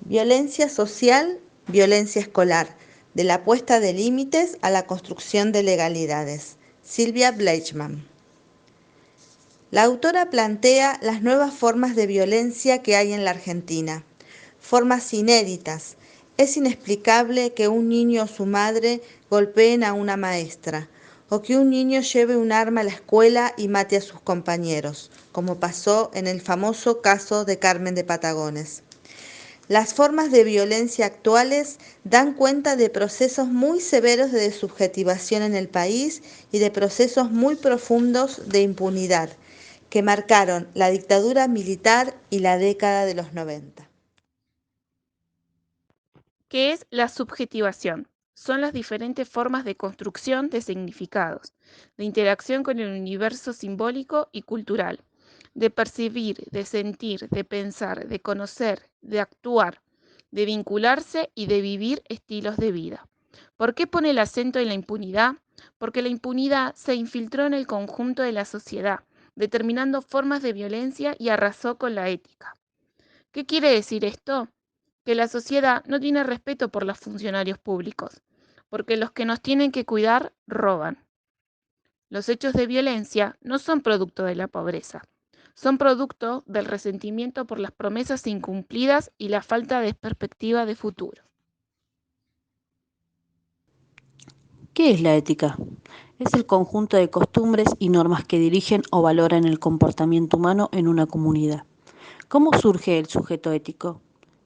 Violencia social, violencia escolar, de la puesta de límites a la construcción de legalidades. Silvia Bleichmann. La autora plantea las nuevas formas de violencia que hay en la Argentina, formas inéditas. Es inexplicable que un niño o su madre golpeen a una maestra, o que un niño lleve un arma a la escuela y mate a sus compañeros, como pasó en el famoso caso de Carmen de Patagones. Las formas de violencia actuales dan cuenta de procesos muy severos de desubjetivación en el país y de procesos muy profundos de impunidad que marcaron la dictadura militar y la década de los 90. ¿Qué es la subjetivación? Son las diferentes formas de construcción de significados, de interacción con el universo simbólico y cultural, de percibir, de sentir, de pensar, de conocer, de actuar, de vincularse y de vivir estilos de vida. ¿Por qué pone el acento en la impunidad? Porque la impunidad se infiltró en el conjunto de la sociedad, determinando formas de violencia y arrasó con la ética. ¿Qué quiere decir esto? Que la sociedad no tiene respeto por los funcionarios públicos, porque los que nos tienen que cuidar roban. Los hechos de violencia no son producto de la pobreza, son producto del resentimiento por las promesas incumplidas y la falta de perspectiva de futuro. ¿Qué es la ética? Es el conjunto de costumbres y normas que dirigen o valoran el comportamiento humano en una comunidad. ¿Cómo surge el sujeto ético?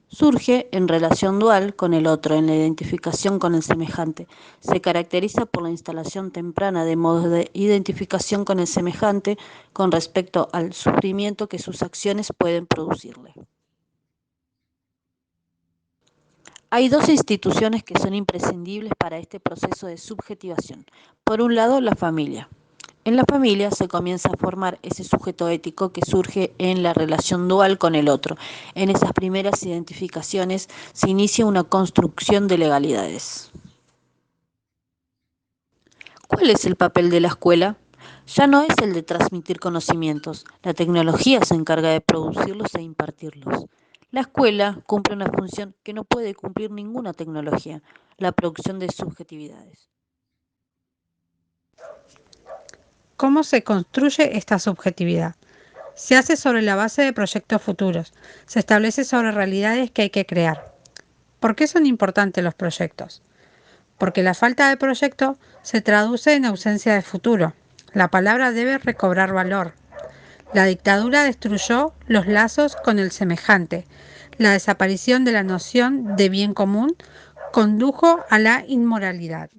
Surge en relación dual con el otro, en la identificación con el semejante. Se caracteriza por la instalación temprana de modos de identificación con el semejante con respecto al sufrimiento que sus acciones pueden producirle. Hay dos instituciones que son imprescindibles para este proceso de subjetivación. Por un lado, la familia. En la familia se comienza a formar ese sujeto ético que surge en la relación dual con el otro. En esas primeras identificaciones se inicia una construcción de legalidades. ¿Cuál es el papel de la escuela? Ya no es el de transmitir conocimientos. La tecnología se encarga de producirlos e impartirlos. La escuela cumple una función que no puede cumplir ninguna tecnología, la producción de subjetividades. ¿Cómo se construye esta subjetividad? Se hace sobre la base de proyectos futuros. Se establece sobre realidades que hay que crear. ¿Por qué son importantes los proyectos? Porque la falta de proyecto se traduce en ausencia de futuro. La palabra debe recobrar valor. La dictadura destruyó los lazos con el semejante. La desaparición de la noción de bien común condujo a la inmoralidad.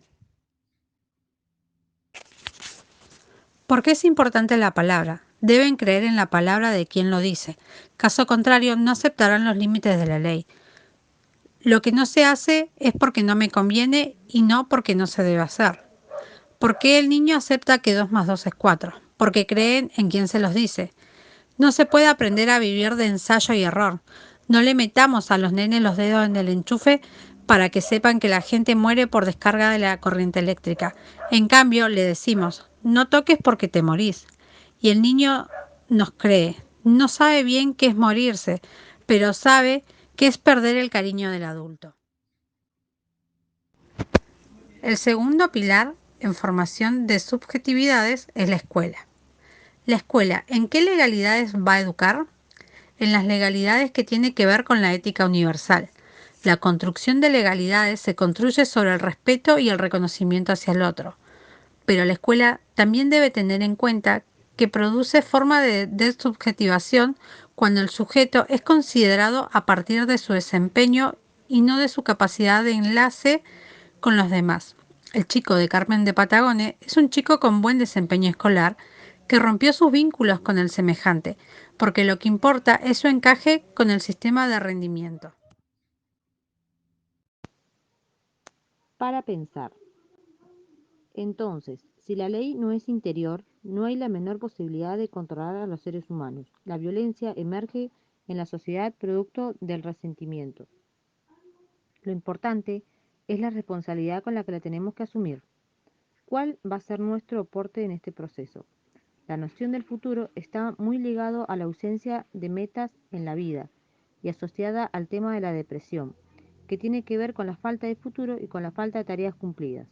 ¿Por qué es importante la palabra? Deben creer en la palabra de quien lo dice. Caso contrario, no aceptarán los límites de la ley. Lo que no se hace es porque no me conviene y no porque no se debe hacer. ¿Por qué el niño acepta que 2 más 2 es 4? Porque creen en quien se los dice. No se puede aprender a vivir de ensayo y error. No le metamos a los nenes los dedos en el enchufe para que sepan que la gente muere por descarga de la corriente eléctrica. En cambio, le decimos, no toques porque te morís. Y el niño nos cree. No sabe bien qué es morirse, pero sabe qué es perder el cariño del adulto. El segundo pilar en formación de subjetividades es la escuela. La escuela, ¿en qué legalidades va a educar? En las legalidades que tiene que ver con la ética universal. La construcción de legalidades se construye sobre el respeto y el reconocimiento hacia el otro. Pero la escuela también debe tener en cuenta que produce forma de desubjetivación cuando el sujeto es considerado a partir de su desempeño y no de su capacidad de enlace con los demás. El chico de Carmen de Patagones es un chico con buen desempeño escolar que rompió sus vínculos con el semejante, porque lo que importa es su encaje con el sistema de rendimiento. Para pensar. Entonces, si la ley no es interior, no hay la menor posibilidad de controlar a los seres humanos. La violencia emerge en la sociedad producto del resentimiento. Lo importante es la responsabilidad con la que la tenemos que asumir. ¿Cuál va a ser nuestro aporte en este proceso? La noción del futuro está muy ligado a la ausencia de metas en la vida. y asociada al tema de la depresión, que tiene que ver con la falta de futuro y con la falta de tareas cumplidas.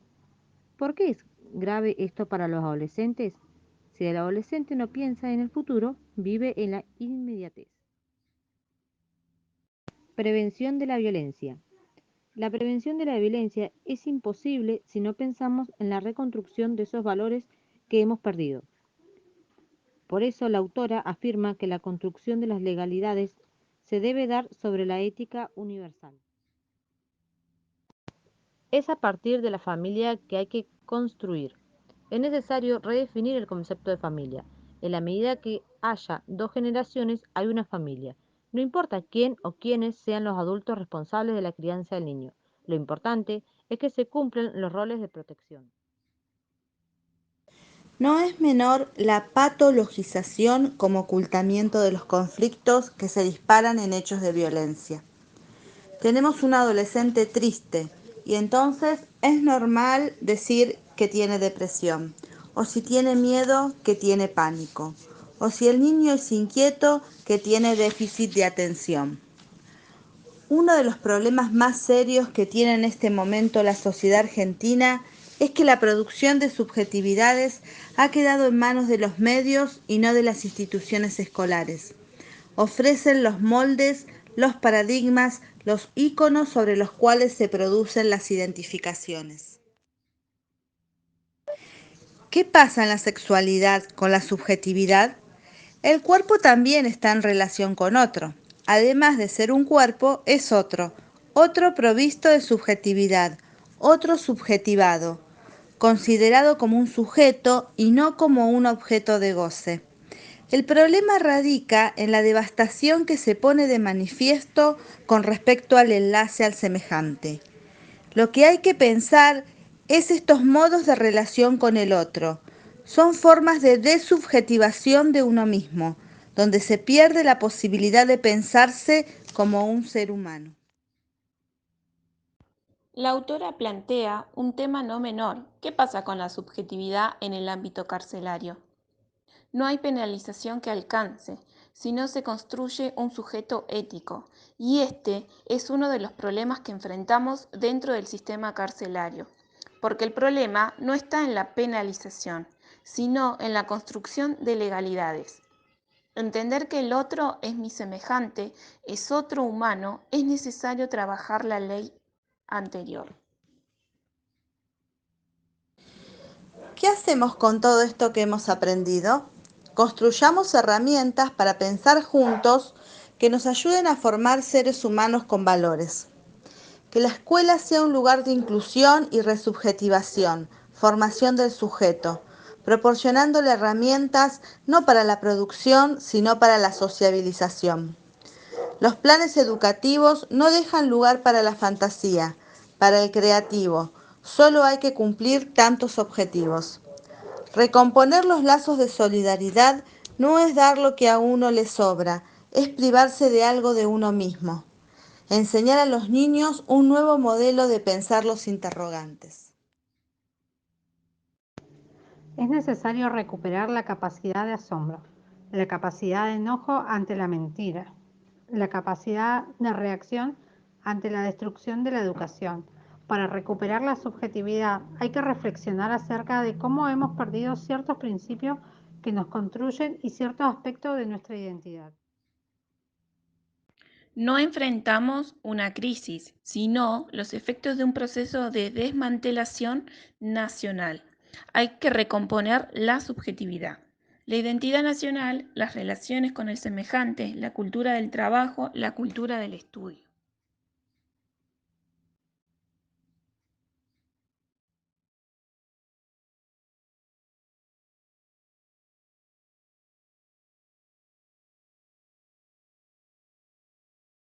¿Por qué es grave esto para los adolescentes? Si el adolescente no piensa en el futuro, vive en la inmediatez. Prevención de la violencia. La prevención de la violencia es imposible si no pensamos en la reconstrucción de esos valores que hemos perdido. Por eso la autora afirma que la construcción de las legalidades se debe dar sobre la ética universal. Es a partir de la familia que hay que construir. Es necesario redefinir el concepto de familia. En la medida que haya dos generaciones, hay una familia. No importa quién o quiénes sean los adultos responsables de la crianza del niño. Lo importante es que se cumplan los roles de protección. No es menor la patologización como ocultamiento de los conflictos que se disparan en hechos de violencia. Tenemos un adolescente triste y entonces es normal decir que tiene depresión, o si tiene miedo, que tiene pánico, o si el niño es inquieto, que tiene déficit de atención. Uno de los problemas más serios que tiene en este momento la sociedad argentina es que la producción de subjetividades ha quedado en manos de los medios y no de las instituciones escolares. Ofrecen los moldes, los paradigmas, los íconos sobre los cuales se producen las identificaciones. ¿Qué pasa en la sexualidad con la subjetividad? El cuerpo también está en relación con otro. Además de ser un cuerpo, es otro provisto de subjetividad, otro subjetivado, considerado como un sujeto y no como un objeto de goce. El problema radica en la devastación que se pone de manifiesto con respecto al enlace al semejante. Lo que hay que pensar es estos modos de relación con el otro. Son formas de desubjetivación de uno mismo, donde se pierde la posibilidad de pensarse como un ser humano. La autora plantea un tema no menor. ¿Qué pasa con la subjetividad en el ámbito carcelario? No hay penalización que alcance, sino se construye un sujeto ético, y este es uno de los problemas que enfrentamos dentro del sistema carcelario, porque el problema no está en la penalización, sino en la construcción de legalidades. Entender que el otro es mi semejante, es otro humano, es necesario trabajar la ley anterior. ¿Qué hacemos con todo esto que hemos aprendido? Construyamos herramientas para pensar juntos que nos ayuden a formar seres humanos con valores. Que la escuela sea un lugar de inclusión y resubjetivación, formación del sujeto, proporcionándole herramientas no para la producción, sino para la sociabilización. Los planes educativos no dejan lugar para la fantasía, para el creativo. Solo hay que cumplir tantos objetivos. Recomponer los lazos de solidaridad no es dar lo que a uno le sobra, es privarse de algo de uno mismo. Enseñar a los niños un nuevo modelo de pensar los interrogantes. Es necesario recuperar la capacidad de asombro, la capacidad de enojo ante la mentira, la capacidad de reacción ante la destrucción de la educación. Para recuperar la subjetividad hay que reflexionar acerca de cómo hemos perdido ciertos principios que nos construyen y ciertos aspectos de nuestra identidad. No enfrentamos una crisis, sino los efectos de un proceso de desmantelación nacional. Hay que recomponer la subjetividad. La identidad nacional, las relaciones con el semejante, la cultura del trabajo, la cultura del estudio.